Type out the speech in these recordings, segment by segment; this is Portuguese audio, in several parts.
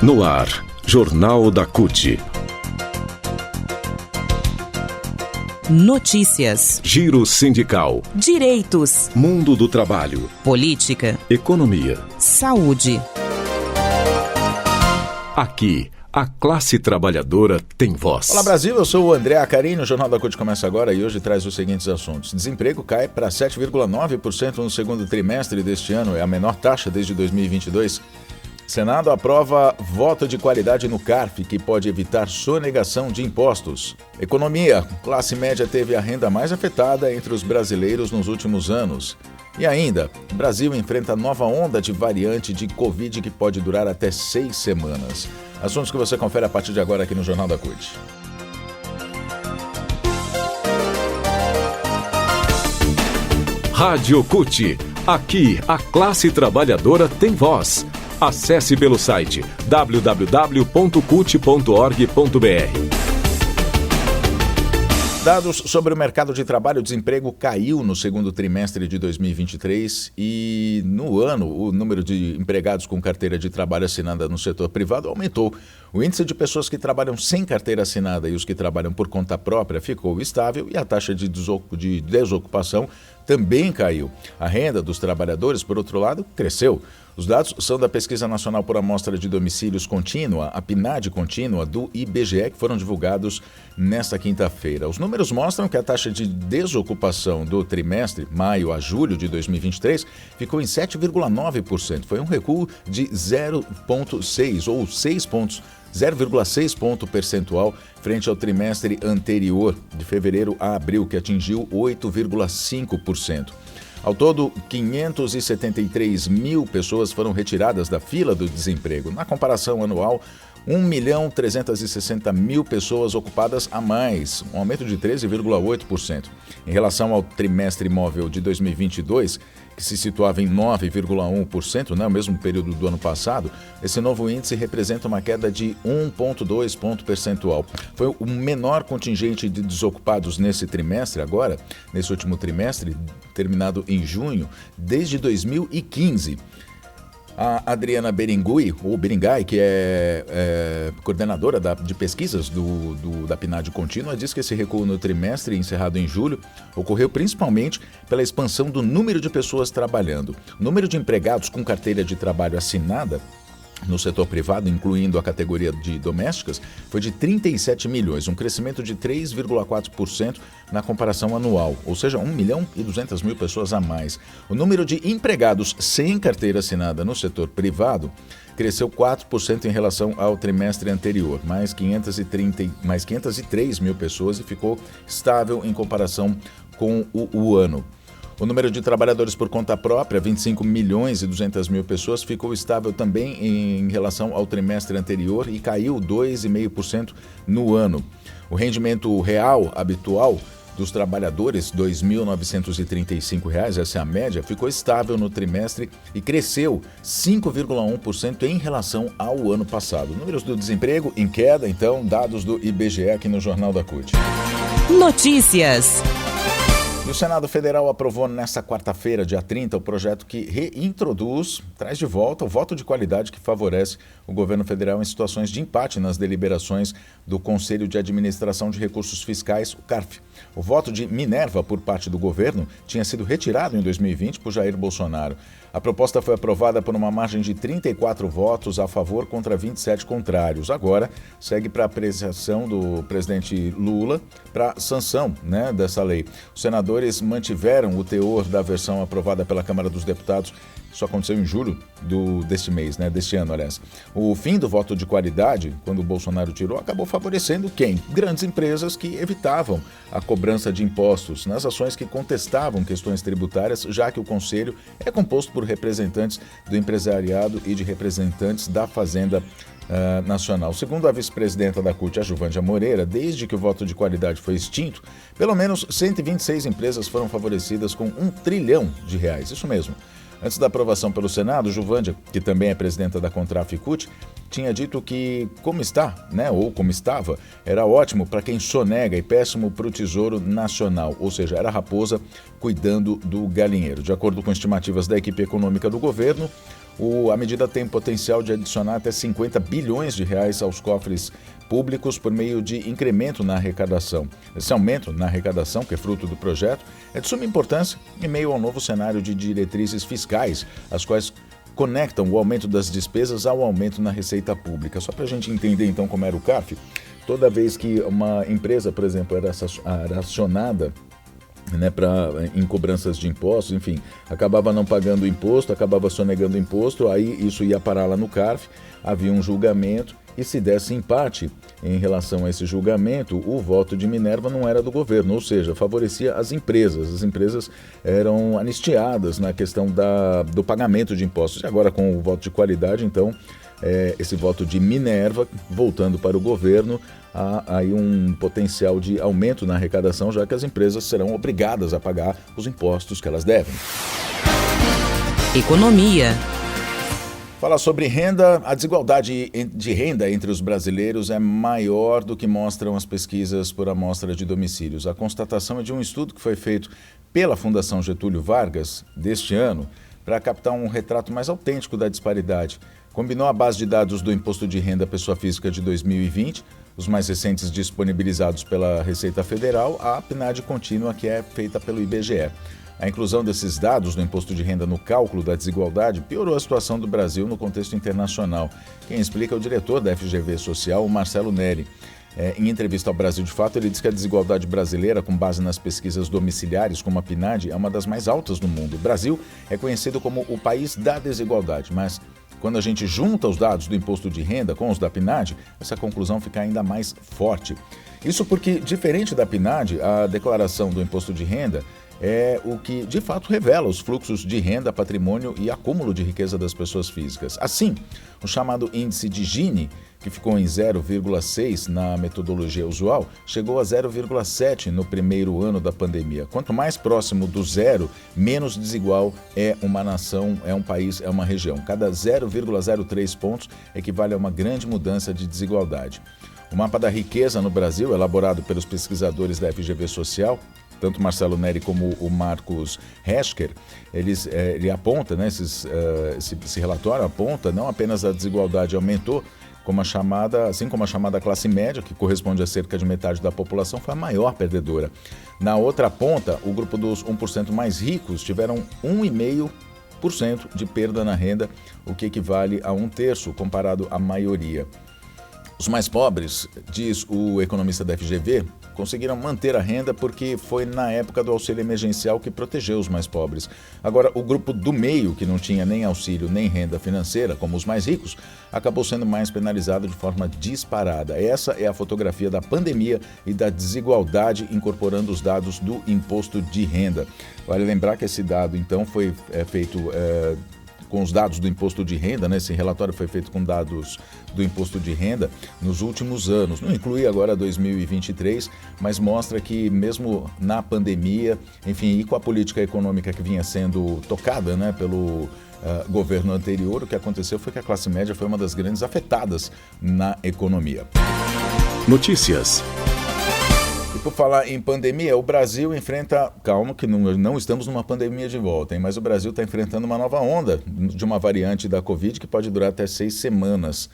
No ar, Jornal da CUT. Notícias, Giro sindical, direitos, mundo do trabalho, política, economia, saúde. Aqui, a classe trabalhadora tem voz. Olá Brasil, eu sou o André Acarini, o Jornal da CUT começa agora e hoje traz os seguintes assuntos. Desemprego cai para 7,9% no segundo trimestre deste ano, é a menor taxa desde 2022. Senado aprova voto de qualidade no CARF, que pode evitar sonegação de impostos. Economia, classe média teve a renda mais afetada entre os brasileiros nos últimos anos. E ainda, Brasil enfrenta nova onda de variante de Covid que pode durar até 6 semanas. Assuntos que você confere a partir de agora aqui no Jornal da CUT. Rádio CUT. Aqui, a classe trabalhadora tem voz. Acesse pelo site www.cut.org.br. Dados sobre o mercado de trabalho, o desemprego caiu no segundo trimestre de 2023 e no ano o número de empregados com carteira de trabalho assinada no setor privado aumentou. O índice de pessoas que trabalham sem carteira assinada e os que trabalham por conta própria ficou estável e a taxa de desocupação também caiu. A renda dos trabalhadores, por outro lado, cresceu. Os dados são da Pesquisa Nacional por Amostra de Domicílios Contínua, a PNAD contínua, do IBGE, que foram divulgados nesta quinta-feira. Os números mostram que a taxa de desocupação do trimestre, maio a julho de 2023, ficou em 7,9%. Foi um recuo de 0,6 ou 0,6 ponto percentual frente ao trimestre anterior, de fevereiro a abril, que atingiu 8,5%. Ao todo, 573 mil pessoas foram retiradas da fila do desemprego. Na comparação anual, 1.360.000 pessoas ocupadas a mais, um aumento de 13,8%. Em relação ao trimestre móvel de 2022, que se situava em 9,1%, o mesmo período do ano passado, esse novo índice representa uma queda de 1,2 ponto percentual. Foi o menor contingente de desocupados nesse trimestre, agora, nesse último trimestre, terminado em junho, desde 2015. A Adriana Beringui, ou Beringai, que é coordenadora de pesquisas da PNAD contínua, diz que esse recuo no trimestre, encerrado em julho, ocorreu principalmente pela expansão do número de pessoas trabalhando. O número de empregados com carteira de trabalho assinada no setor privado, incluindo a categoria de domésticas, foi de 37 milhões, um crescimento de 3,4% na comparação anual, ou seja, 1.200.000 pessoas a mais. O número de empregados sem carteira assinada no setor privado cresceu 4% em relação ao trimestre anterior, mais 503 mil pessoas e ficou estável em comparação com o ano. O número de trabalhadores por conta própria, 25.200.000 pessoas, ficou estável também em relação ao trimestre anterior e caiu 2,5% no ano. O rendimento real habitual dos trabalhadores, R$ 2.935, essa é a média, ficou estável no trimestre e cresceu 5,1% em relação ao ano passado. Números do desemprego em queda, então, dados do IBGE aqui no Jornal da CUT. Notícias. O Senado Federal aprovou nesta quarta-feira, dia 30, o projeto que traz de volta o voto de qualidade que favorece o governo federal em situações de empate nas deliberações do Conselho de Administração de Recursos Fiscais, o CARF. O voto de Minerva por parte do governo tinha sido retirado em 2020 por Jair Bolsonaro. A proposta foi aprovada por uma margem de 34 votos a favor contra 27 contrários. Agora, segue para a apreciação do presidente Lula para sanção dessa lei. Os senadores mantiveram o teor da versão aprovada pela Câmara dos Deputados. Isso aconteceu em julho deste ano, aliás. O fim do voto de qualidade, quando o Bolsonaro tirou, acabou favorecendo quem? Grandes empresas que evitavam a cobrança de impostos nas ações que contestavam questões tributárias, já que o Conselho é composto por representantes do empresariado e de representantes da Fazenda Nacional. Segundo a vice-presidenta da CUT, a Juvândia Moreira, desde que o voto de qualidade foi extinto, pelo menos 126 empresas foram favorecidas com R$1 trilhão. Isso mesmo. Antes da aprovação pelo Senado, Juvândia, que também é presidenta da Contraf CUT, tinha dito que como estava, era ótimo para quem sonega e péssimo para o Tesouro Nacional, ou seja, era a raposa cuidando do galinheiro. De acordo com estimativas da equipe econômica do governo, A medida tem potencial de adicionar até 50 bilhões de reais aos cofres públicos por meio de incremento na arrecadação. Esse aumento na arrecadação, que é fruto do projeto, é de suma importância em meio ao novo cenário de diretrizes fiscais, as quais conectam o aumento das despesas ao aumento na receita pública. Só para a gente entender então como era o CARF, toda vez que uma empresa, por exemplo, era acionada em cobranças de impostos, enfim, acabava não pagando imposto, acabava sonegando imposto, aí isso ia parar lá no CARF, havia um julgamento e se desse empate em relação a esse julgamento, o voto de Minerva não era do governo, ou seja, favorecia as empresas eram anistiadas na questão do pagamento de impostos. E agora com o voto de qualidade, então, esse voto de Minerva, voltando para o governo, há aí um potencial de aumento na arrecadação, já que as empresas serão obrigadas a pagar os impostos que elas devem. Economia. Falar sobre renda, a desigualdade de renda entre os brasileiros é maior do que mostram as pesquisas por amostra de domicílios. A constatação é de um estudo que foi feito pela Fundação Getúlio Vargas deste ano para captar um retrato mais autêntico da disparidade. Combinou a base de dados do Imposto de Renda Pessoa Física de 2020, os mais recentes disponibilizados pela Receita Federal, a PNAD contínua que é feita pelo IBGE. A inclusão desses dados do imposto de renda no cálculo da desigualdade piorou a situação do Brasil no contexto internacional. Quem explica é o diretor da FGV Social, o Marcelo Neri. Em entrevista ao Brasil de Fato, ele diz que a desigualdade brasileira, com base nas pesquisas domiciliares, como a PNAD, é uma das mais altas no mundo. O Brasil é conhecido como o país da desigualdade, mas quando a gente junta os dados do imposto de renda com os da PNAD, essa conclusão fica ainda mais forte. Isso porque, diferente da PNAD, a declaração do imposto de renda é o que, de fato, revela os fluxos de renda, patrimônio e acúmulo de riqueza das pessoas físicas. Assim, o chamado índice de Gini, que ficou em 0,6 na metodologia usual, chegou a 0,7 no primeiro ano da pandemia. Quanto mais próximo do zero, menos desigual é uma nação, é um país, é uma região. Cada 0,03 pontos equivale a uma grande mudança de desigualdade. O mapa da riqueza no Brasil, elaborado pelos pesquisadores da FGV Social, tanto Marcelo Neri como o Marcos Heschker, ele aponta, esse relatório aponta não apenas a desigualdade aumentou, assim como a chamada classe média, que corresponde a cerca de metade da população, foi a maior perdedora. Na outra ponta, o grupo dos 1% mais ricos tiveram 1,5% de perda na renda, o que equivale a 1/3 comparado à maioria. Os mais pobres, diz o economista da FGV, conseguiram manter a renda porque foi na época do auxílio emergencial que protegeu os mais pobres. Agora, o grupo do meio, que não tinha nem auxílio nem renda financeira, como os mais ricos, acabou sendo mais penalizado de forma disparada. Essa é a fotografia da pandemia e da desigualdade incorporando os dados do imposto de renda. Vale lembrar que esse dado, então, foi feito com os dados do imposto de renda, esse relatório foi feito com dados do imposto de renda nos últimos anos. Não inclui agora 2023, mas mostra que mesmo na pandemia, enfim, e com a política econômica que vinha sendo tocada pelo governo anterior, o que aconteceu foi que a classe média foi uma das grandes afetadas na economia. Notícias. E por falar em pandemia, o Brasil enfrenta... Calma que não estamos numa pandemia de volta, mas o Brasil está enfrentando uma nova onda de uma variante da Covid que pode durar até 6 semanas.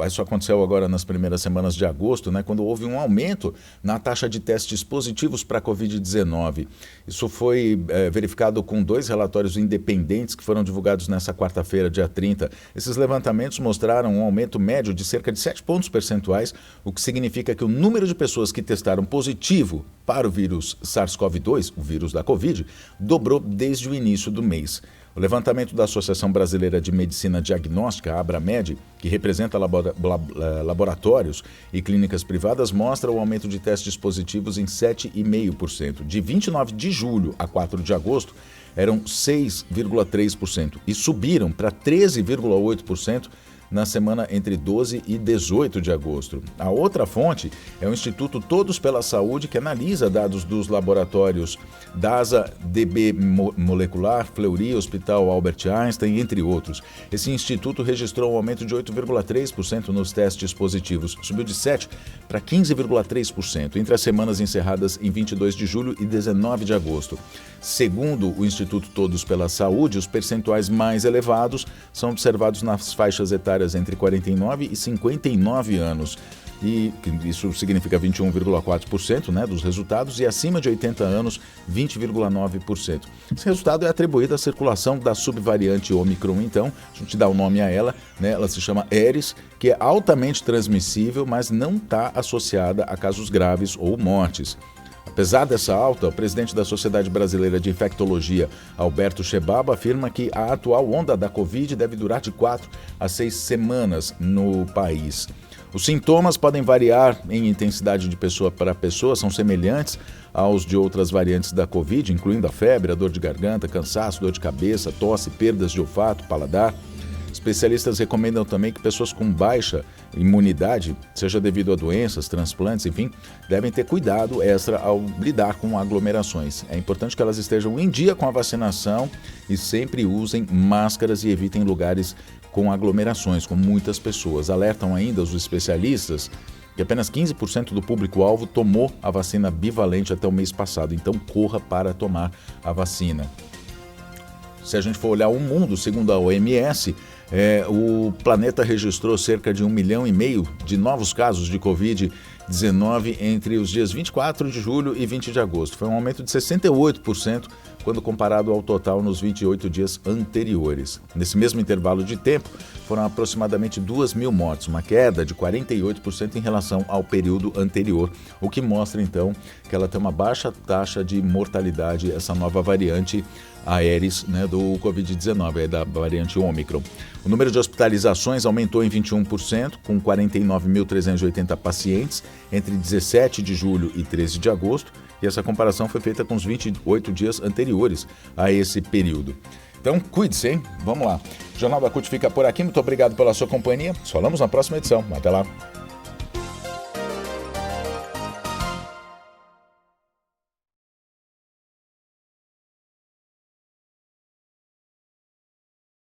Isso aconteceu agora nas primeiras semanas de agosto, quando houve um aumento na taxa de testes positivos para a Covid-19. Isso foi verificado com 2 relatórios independentes que foram divulgados nessa quarta-feira, dia 30. Esses levantamentos mostraram um aumento médio de cerca de 7 pontos percentuais, o que significa que o número de pessoas que testaram positivo para o vírus SARS-CoV-2, o vírus da Covid, dobrou desde o início do mês. O levantamento da Associação Brasileira de Medicina Diagnóstica, a Abramed, que representa laboratórios e clínicas privadas, mostra o aumento de testes positivos em 7,5%. De 29 de julho a 4 de agosto, eram 6,3% e subiram para 13,8% na semana entre 12 e 18 de agosto. A outra fonte é o Instituto Todos pela Saúde, que analisa dados dos laboratórios DASA, DB Molecular, Fleury, Hospital Albert Einstein, entre outros. Esse instituto registrou um aumento de 8,3% nos testes positivos, subiu de 7% para 15,3% entre as semanas encerradas em 22 de julho e 19 de agosto. Segundo o Instituto Todos pela Saúde, os percentuais mais elevados são observados nas faixas etárias entre 49 e 59 anos. E isso significa 21,4%, né, dos resultados, e acima de 80 anos, 20,9%. Esse resultado é atribuído à circulação da subvariante Ômicron, então, a gente dá o nome a ela, né, ela se chama Aedes, que é altamente transmissível, mas não está associada a casos graves ou mortes. Apesar dessa alta, o presidente da Sociedade Brasileira de Infectologia, Alberto Chebaba, afirma que a atual onda da Covid deve durar de 4 a 6 semanas no país. Os sintomas podem variar em intensidade de pessoa para pessoa, são semelhantes aos de outras variantes da Covid, incluindo a febre, a dor de garganta, cansaço, dor de cabeça, tosse, perdas de olfato, paladar. Especialistas recomendam também que pessoas com baixa imunidade, seja devido a doenças, transplantes, enfim, devem ter cuidado extra ao lidar com aglomerações. É importante que elas estejam em dia com a vacinação e sempre usem máscaras e evitem lugares com aglomerações, com muitas pessoas. Alertam ainda os especialistas que apenas 15% do público-alvo tomou a vacina bivalente até o mês passado, então corra para tomar a vacina. Se a gente for olhar o mundo, segundo a OMS, o planeta registrou cerca de 1,5 milhão de novos casos de Covid-19 entre os dias 24 de julho e 20 de agosto. Foi um aumento de 68% quando comparado ao total nos 28 dias anteriores. Nesse mesmo intervalo de tempo, foram aproximadamente 2.000 mortes, uma queda de 48% em relação ao período anterior, o que mostra então que ela tem uma baixa taxa de mortalidade, essa nova variante Aedes, né, do Covid-19, da variante Ômicron. O número de hospitalizações aumentou em 21%, com 49.380 pacientes entre 17 de julho e 13 de agosto, e essa comparação foi feita com os 28 dias anteriores a esse período. Então, cuide-se, hein? Vamos lá. O Jornal da CUT fica por aqui. Muito obrigado pela sua companhia. Nos falamos na próxima edição. Até lá.